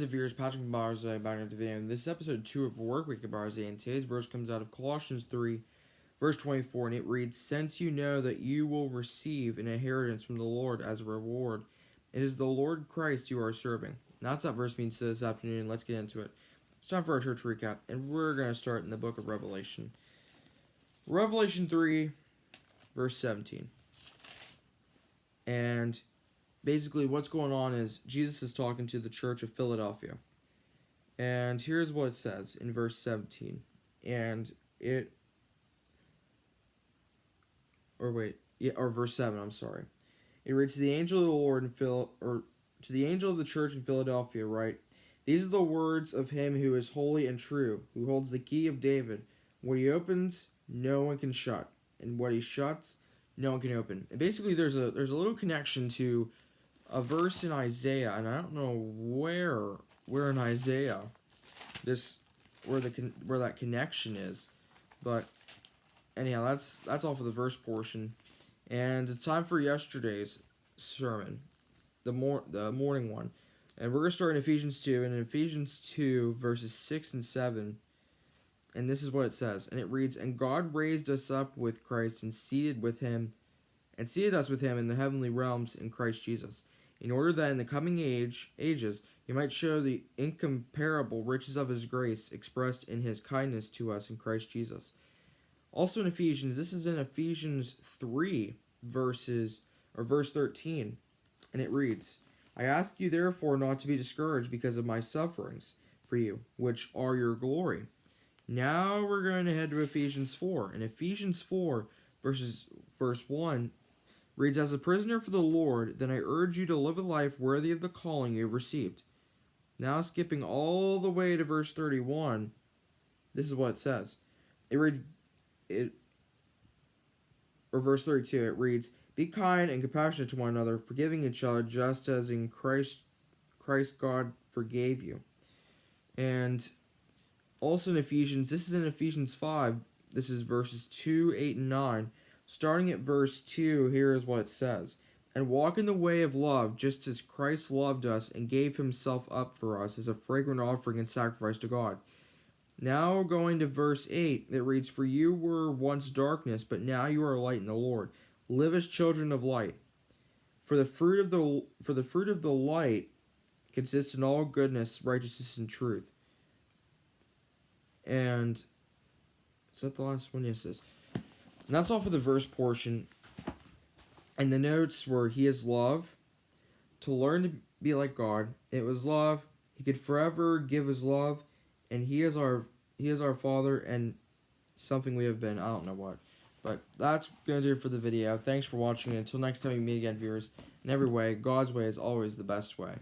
Viewers, Patrick Barze back into the video. This is episode 2 of Work Week of Barze, and today's verse comes out of Colossians 3, verse 24, and it reads, "Since you know that you will receive an inheritance from the Lord as a reward, it is the Lord Christ you are serving." Now, that's what that verse means to this afternoon. Let's get into it. It's time for our church recap, and we're going to start in the book of Revelation. Revelation 3, verse 17. And basically what's going on is Jesus is talking to the church of Philadelphia. And here's what it says in verse 17. Verse 7, I'm sorry. It reads, "To the angel of the Lord to the angel of the church in Philadelphia, write, these are the words of him who is holy and true, who holds the key of David. What he opens, no one can shut, and what he shuts, no one can open." And basically there's a little connection to a verse in Isaiah, and I don't know where in Isaiah where that connection is, but anyhow, that's all for the verse portion, and it's time for yesterday's sermon, the morning one, and we're gonna start in Ephesians 2, and in Ephesians 2 verses 6 and 7, and this is what it says, and it reads, "And God raised us up with Christ and seated us with him in the heavenly realms in Christ Jesus, in order that in the coming ages he might show the incomparable riches of his grace expressed in his kindness to us in Christ Jesus." Also in Ephesians, this is in Ephesians 3 verse 13, and it reads, "I ask you therefore not to be discouraged because of my sufferings for you, which are your glory." Now we're going to head to Ephesians 4, and Ephesians 4 verse 1 reads, "As a prisoner for the Lord, then I urge you to live a life worthy of the calling you have received." Now skipping all the way to verse 31, this is what it says. Verse 32, it reads, "Be kind and compassionate to one another, forgiving each other, just as in Christ God forgave you." And also in Ephesians, this is in Ephesians 5, this is verses 2, 8, and 9. Starting at verse 2, here is what it says. "And walk in the way of love, just as Christ loved us and gave himself up for us as a fragrant offering and sacrifice to God." Now going to verse 8, it reads, "For you were once darkness, but now you are light in the Lord. Live as children of light. For the fruit of the light consists in all goodness, righteousness, and truth." And is that the last one? Yes, it is. And that's all for the verse portion. And the notes were, he is love. To learn to be like God, it was love. He could forever give his love, and he is our Father, and something we have been. I don't know what. But that's going to do it for the video. Thanks for watching, and until next time we meet again, viewers. In every way, God's way is always the best way.